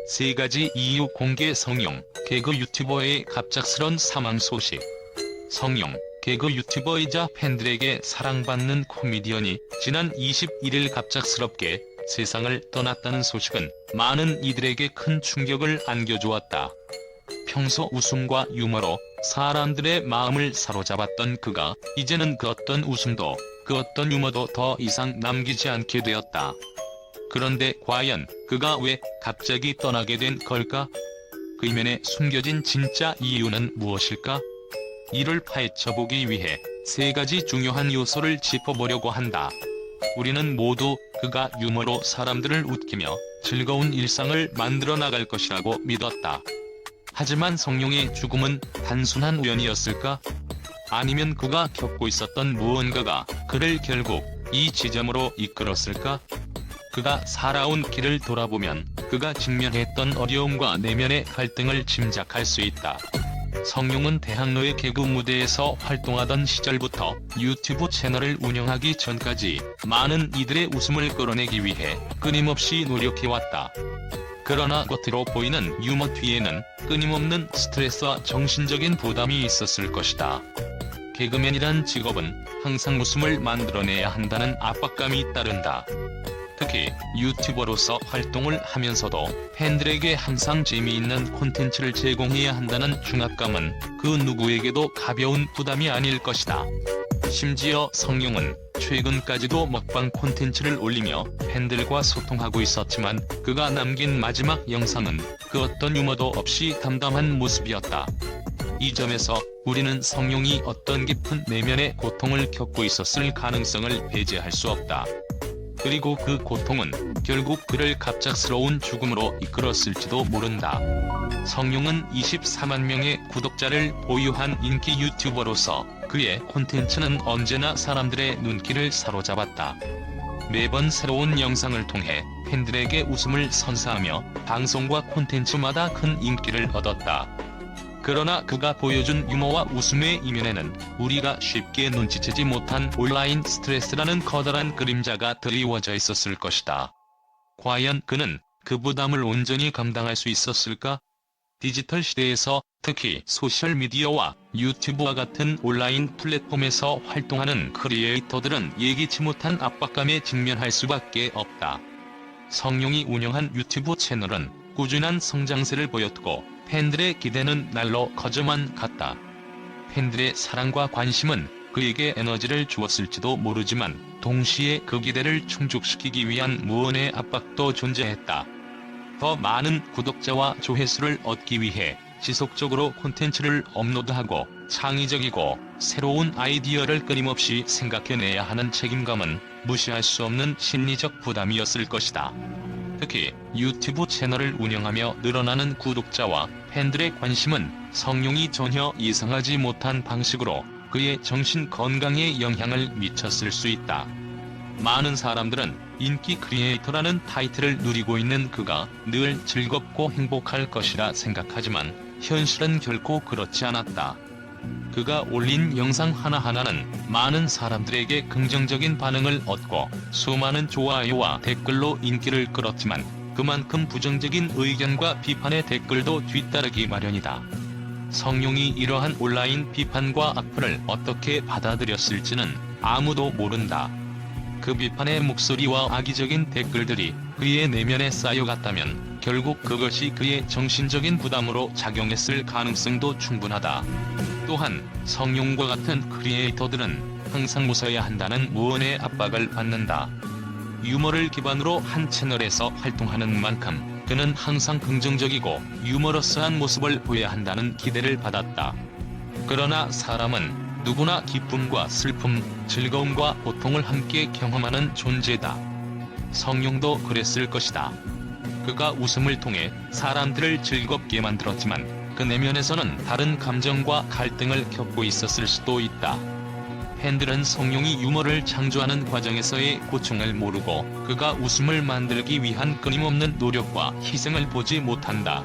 3가지 이유 공개. 성룡, 개그 유튜버의 갑작스런 사망 소식. 성룡, 개그 유튜버이자 팬들에게 사랑받는 코미디언이 지난 21일 갑작스럽게 세상을 떠났다는 소식은 많은 이들에게 큰 충격을 안겨주었다. 평소 웃음과 유머로 사람들의 마음을 사로잡았던 그가 이제는 그 어떤 웃음도 그 어떤 유머도 더 이상 남기지 않게 되었다. 그런데 과연 그가 왜 갑자기 떠나게 된 걸까? 그 이면에 숨겨진 진짜 이유는 무엇일까? 이를 파헤쳐보기 위해 3가지 중요한 요소를 짚어보려고 한다. 우리는 모두 그가 유머로 사람들을 웃기며 즐거운 일상을 만들어 나갈 것이라고 믿었다. 하지만 성룡의 죽음은 단순한 우연이었을까? 아니면 그가 겪고 있었던 무언가가 그를 결국 이 지점으로 이끌었을까? 그가 살아온 길을 돌아보면 그가 직면했던 어려움과 내면의 갈등을 짐작할 수 있다. 성룡은 대학로의 개그 무대에서 활동하던 시절부터 유튜브 채널을 운영하기 전까지 많은 이들의 웃음을 끌어내기 위해 끊임없이 노력해왔다. 그러나 겉으로 보이는 유머 뒤에는 끊임없는 스트레스와 정신적인 부담이 있었을 것이다. 개그맨이란 직업은 항상 웃음을 만들어내야 한다는 압박감이 따른다. 특히 유튜버로서 활동을 하면서도 팬들에게 항상 재미있는 콘텐츠를 제공해야 한다는 중압감은 그 누구에게도 가벼운 부담이 아닐 것이다. 심지어 성룡은 최근까지도 먹방 콘텐츠를 올리며 팬들과 소통하고 있었지만 그가 남긴 마지막 영상은 그 어떤 유머도 없이 담담한 모습이었다. 이 점에서 우리는 성룡이 어떤 깊은 내면의 고통을 겪고 있었을 가능성을 배제할 수 없다. 그리고 그 고통은 결국 그를 갑작스러운 죽음으로 이끌었을지도 모른다. 성룡은 24만 명의 구독자를 보유한 인기 유튜버로서 그의 콘텐츠는 언제나 사람들의 눈길을 사로잡았다. 매번 새로운 영상을 통해 팬들에게 웃음을 선사하며 방송과 콘텐츠마다 큰 인기를 얻었다. 그러나 그가 보여준 유머와 웃음의 이면에는 우리가 쉽게 눈치채지 못한 온라인 스트레스라는 커다란 그림자가 드리워져 있었을 것이다. 과연 그는 그 부담을 온전히 감당할 수 있었을까? 디지털 시대에서 특히 소셜미디어와 유튜브와 같은 온라인 플랫폼에서 활동하는 크리에이터들은 예기치 못한 압박감에 직면할 수밖에 없다. 성룡이 운영한 유튜브 채널은 꾸준한 성장세를 보였고 팬들의 기대는 날로 커져만 갔다. 팬들의 사랑과 관심은 그에게 에너지를 주었을지도 모르지만 동시에 그 기대를 충족시키기 위한 무언의 압박도 존재했다. 더 많은 구독자와 조회수를 얻기 위해 지속적으로 콘텐츠를 업로드하고 창의적이고 새로운 아이디어를 끊임없이 생각해내야 하는 책임감은 무시할 수 없는 심리적 부담이었을 것이다. 특히 유튜브 채널을 운영하며 늘어나는 구독자와 팬들의 관심은 성룡이 전혀 예상하지 못한 방식으로 그의 정신 건강에 영향을 미쳤을 수 있다. 많은 사람들은 인기 크리에이터라는 타이틀을 누리고 있는 그가 늘 즐겁고 행복할 것이라 생각하지만 현실은 결코 그렇지 않았다. 그가 올린 영상 하나하나는 많은 사람들에게 긍정적인 반응을 얻고 수많은 좋아요와 댓글로 인기를 끌었지만 그만큼 부정적인 의견과 비판의 댓글도 뒤따르기 마련이다. 성룡이 이러한 온라인 비판과 악플을 어떻게 받아들였을지는 아무도 모른다. 그 비판의 목소리와 악의적인 댓글들이 그의 내면에 쌓여갔다면 결국 그것이 그의 정신적인 부담으로 작용했을 가능성도 충분하다. 또한 성룡과 같은 크리에이터들은 항상 웃어야 한다는 무언의 압박을 받는다. 유머를 기반으로 한 채널에서 활동하는 만큼 그는 항상 긍정적이고 유머러스한 모습을 보여야 한다는 기대를 받았다. 그러나 사람은 누구나 기쁨과 슬픔, 즐거움과 고통을 함께 경험하는 존재다. 성룡도 그랬을 것이다. 그가 웃음을 통해 사람들을 즐겁게 만들었지만 그 내면에서는 다른 감정과 갈등을 겪고 있었을 수도 있다. 팬들은 성룡이 유머를 창조하는 과정에서의 고충을 모르고 그가 웃음을 만들기 위한 끊임없는 노력과 희생을 보지 못한다.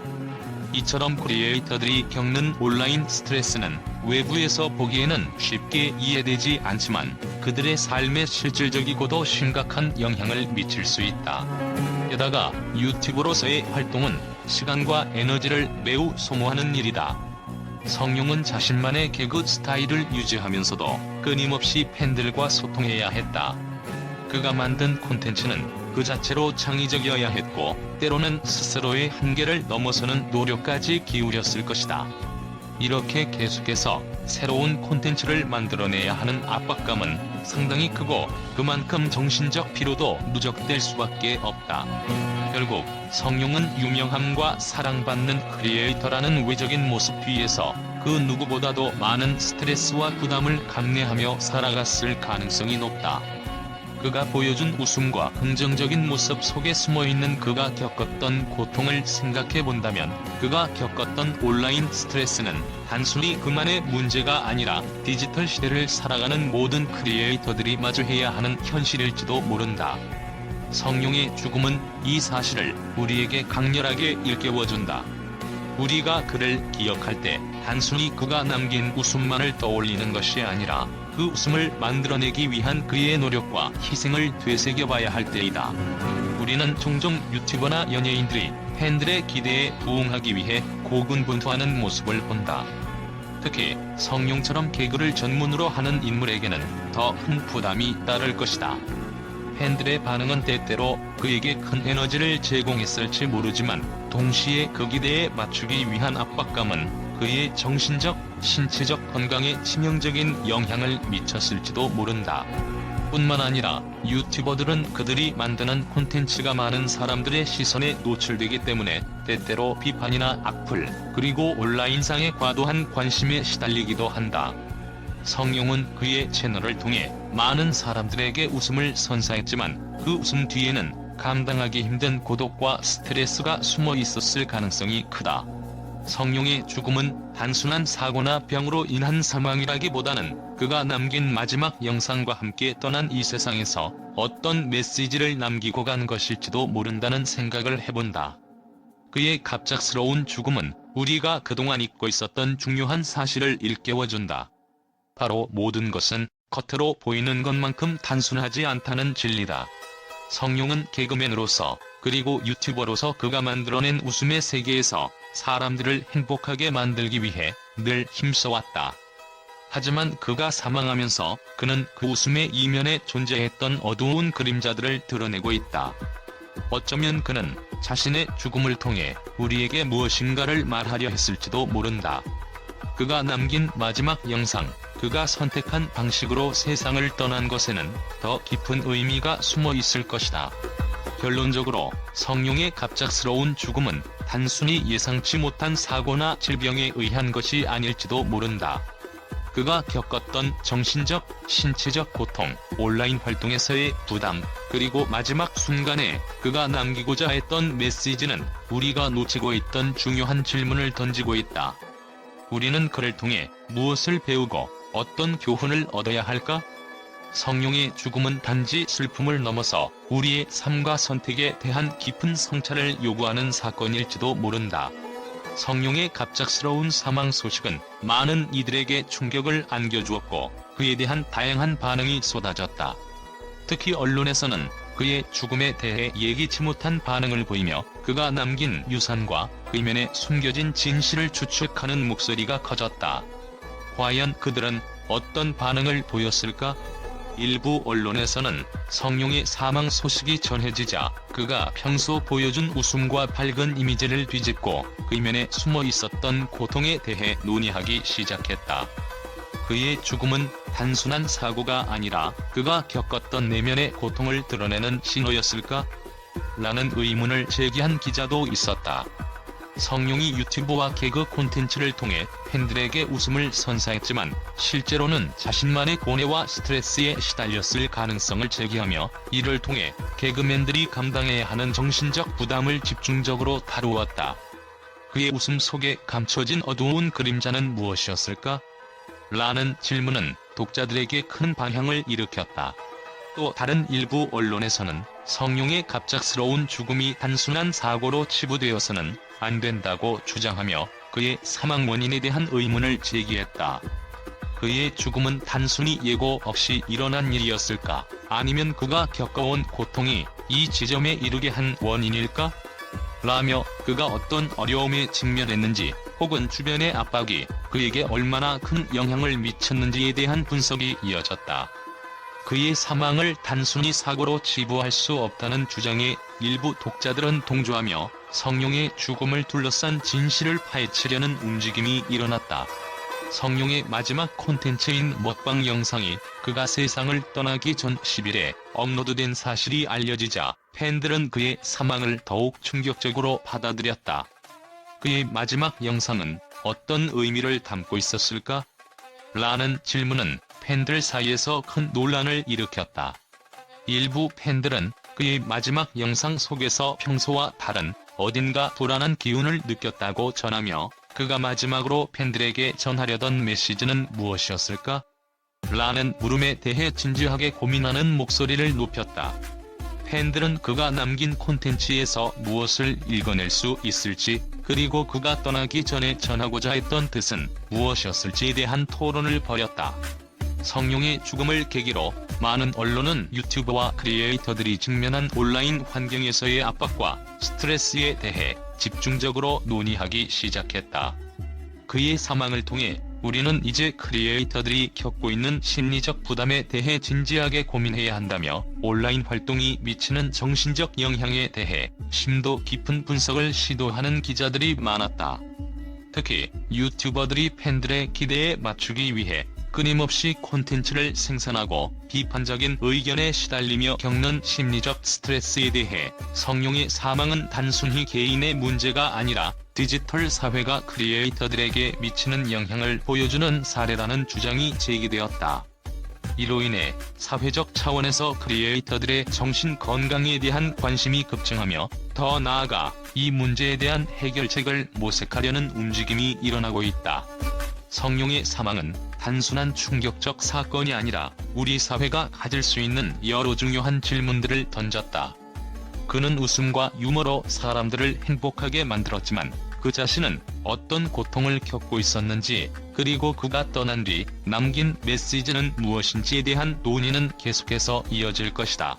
이처럼 크리에이터들이 겪는 온라인 스트레스는 외부에서 보기에는 쉽게 이해되지 않지만 그들의 삶에 실질적이고도 심각한 영향을 미칠 수 있다. 게다가 유튜브로서의 활동은 시간과 에너지를 매우 소모하는 일이다. 성룡은 자신만의 개그 스타일을 유지하면서도 끊임없이 팬들과 소통해야 했다. 그가 만든 콘텐츠는 그 자체로 창의적이어야 했고 때로는 스스로의 한계를 넘어서는 노력까지 기울였을 것이다. 이렇게 계속해서 새로운 콘텐츠를 만들어내야 하는 압박감은 상당히 크고 그만큼 정신적 피로도 누적될 수밖에 없다. 결국 성룡은 유명함과 사랑받는 크리에이터라는 외적인 모습 뒤에서 그 누구보다도 많은 스트레스와 부담을 감내하며 살아갔을 가능성이 높다. 그가 보여준 웃음과 긍정적인 모습 속에 숨어있는 그가 겪었던 고통을 생각해본다면 그가 겪었던 온라인 스트레스는 단순히 그만의 문제가 아니라 디지털 시대를 살아가는 모든 크리에이터들이 마주해야 하는 현실일지도 모른다. 성룡의 죽음은 이 사실을 우리에게 강렬하게 일깨워준다. 우리가 그를 기억할 때 단순히 그가 남긴 웃음만을 떠올리는 것이 아니라 그 웃음을 만들어내기 위한 그의 노력과 희생을 되새겨봐야 할 때이다. 우리는 종종 유튜버나 연예인들이 팬들의 기대에 부응하기 위해 고군분투하는 모습을 본다. 특히 성룡처럼 개그를 전문으로 하는 인물에게는 더 큰 부담이 따를 것이다. 팬들의 반응은 때때로 그에게 큰 에너지를 제공했을지 모르지만 동시에 그 기대에 맞추기 위한 압박감은 그의 정신적, 신체적 건강에 치명적인 영향을 미쳤을지도 모른다. 뿐만 아니라 유튜버들은 그들이 만드는 콘텐츠가 많은 사람들의 시선에 노출되기 때문에 때때로 비판이나 악플, 그리고 온라인상의 과도한 관심에 시달리기도 한다. 성룡은 그의 채널을 통해 많은 사람들에게 웃음을 선사했지만 그 웃음 뒤에는 감당하기 힘든 고독과 스트레스가 숨어 있었을 가능성이 크다. 성룡의 죽음은 단순한 사고나 병으로 인한 사망이라기보다는 그가 남긴 마지막 영상과 함께 떠난 이 세상에서 어떤 메시지를 남기고 간 것일지도 모른다는 생각을 해본다. 그의 갑작스러운 죽음은 우리가 그동안 잊고 있었던 중요한 사실을 일깨워준다. 바로 모든 것은 겉으로 보이는 것만큼 단순하지 않다는 진리다. 성룡은 개그맨으로서 그리고 유튜버로서 그가 만들어낸 웃음의 세계에서 사람들을 행복하게 만들기 위해 늘 힘써왔다. 하지만 그가 사망하면서 그는 그 웃음의 이면에 존재했던 어두운 그림자들을 드러내고 있다. 어쩌면 그는 자신의 죽음을 통해 우리에게 무엇인가를 말하려 했을지도 모른다. 그가 남긴 마지막 영상, 그가 선택한 방식으로 세상을 떠난 것에는 더 깊은 의미가 숨어 있을 것이다. 결론적으로 성룡의 갑작스러운 죽음은 단순히 예상치 못한 사고나 질병에 의한 것이 아닐지도 모른다. 그가 겪었던 정신적, 신체적 고통, 온라인 활동에서의 부담, 그리고 마지막 순간에 그가 남기고자 했던 메시지는 우리가 놓치고 있던 중요한 질문을 던지고 있다. 우리는 그를 통해 무엇을 배우고 어떤 교훈을 얻어야 할까? 성룡의 죽음은 단지 슬픔을 넘어서 우리의 삶과 선택에 대한 깊은 성찰을 요구하는 사건일지도 모른다. 성룡의 갑작스러운 사망 소식은 많은 이들에게 충격을 안겨주었고 그에 대한 다양한 반응이 쏟아졌다. 특히 언론에서는 그의 죽음에 대해 예기치 못한 반응을 보이며 그가 남긴 유산과 의면에 숨겨진 진실을 추측하는 목소리가 커졌다. 과연 그들은 어떤 반응을 보였을까? 일부 언론에서는 성룡의 사망 소식이 전해지자 그가 평소 보여준 웃음과 밝은 이미지를 뒤집고 의면에 숨어 있었던 고통에 대해 논의하기 시작했다. 그의 죽음은 단순한 사고가 아니라 그가 겪었던 내면의 고통을 드러내는 신호였을까? 라는 의문을 제기한 기자도 있었다. 성룡이 유튜브와 개그 콘텐츠를 통해 팬들에게 웃음을 선사했지만 실제로는 자신만의 고뇌와 스트레스에 시달렸을 가능성을 제기하며 이를 통해 개그맨들이 감당해야 하는 정신적 부담을 집중적으로 다루었다. 그의 웃음 속에 감춰진 어두운 그림자는 무엇이었을까? 라는 질문은 독자들에게 큰 반향을 일으켰다. 또 다른 일부 언론에서는 성룡의 갑작스러운 죽음이 단순한 사고로 치부되어서는 안 된다고 주장하며 그의 사망 원인에 대한 의문을 제기했다. 그의 죽음은 단순히 예고 없이 일어난 일이었을까? 아니면 그가 겪어온 고통이 이 지점에 이르게 한 원인일까? 라며 그가 어떤 어려움에 직면했는지 혹은 주변의 압박이 그에게 얼마나 큰 영향을 미쳤는지에 대한 분석이 이어졌다. 그의 사망을 단순히 사고로 치부할 수 없다는 주장에 일부 독자들은 동조하며 성룡의 죽음을 둘러싼 진실을 파헤치려는 움직임이 일어났다. 성룡의 마지막 콘텐츠인 먹방 영상이 그가 세상을 떠나기 전 10일에 업로드된 사실이 알려지자 팬들은 그의 사망을 더욱 충격적으로 받아들였다. 그의 마지막 영상은 어떤 의미를 담고 있었을까? 라는 질문은 팬들 사이에서 큰 논란을 일으켰다. 일부 팬들은 그의 마지막 영상 속에서 평소와 다른 어딘가 불안한 기운을 느꼈다고 전하며 그가 마지막으로 팬들에게 전하려던 메시지는 무엇이었을까? 라는 물음에 대해 진지하게 고민하는 목소리를 높였다. 팬들은 그가 남긴 콘텐츠에서 무엇을 읽어낼 수 있을지, 그리고 그가 떠나기 전에 전하고자 했던 뜻은 무엇이었을지에 대한 토론을 벌였다. 성룡의 죽음을 계기로 많은 언론은 유튜버와 크리에이터들이 직면한 온라인 환경에서의 압박과 스트레스에 대해 집중적으로 논의하기 시작했다. 그의 사망을 통해 우리는 이제 크리에이터들이 겪고 있는 심리적 부담에 대해 진지하게 고민해야 한다며 온라인 활동이 미치는 정신적 영향에 대해 심도 깊은 분석을 시도하는 기자들이 많았다. 특히 유튜버들이 팬들의 기대에 맞추기 위해 끊임없이 콘텐츠를 생산하고 비판적인 의견에 시달리며 겪는 심리적 스트레스에 대해 성룡의 사망은 단순히 개인의 문제가 아니라 디지털 사회가 크리에이터들에게 미치는 영향을 보여주는 사례라는 주장이 제기되었다. 이로 인해 사회적 차원에서 크리에이터들의 정신 건강에 대한 관심이 급증하며 더 나아가 이 문제에 대한 해결책을 모색하려는 움직임이 일어나고 있다. 성룡의 사망은 단순한 충격적 사건이 아니라 우리 사회가 가질 수 있는 여러 중요한 질문들을 던졌다. 그는 웃음과 유머로 사람들을 행복하게 만들었지만 그 자신은 어떤 고통을 겪고 있었는지, 그리고 그가 떠난 뒤 남긴 메시지는 무엇인지에 대한 논의는 계속해서 이어질 것이다.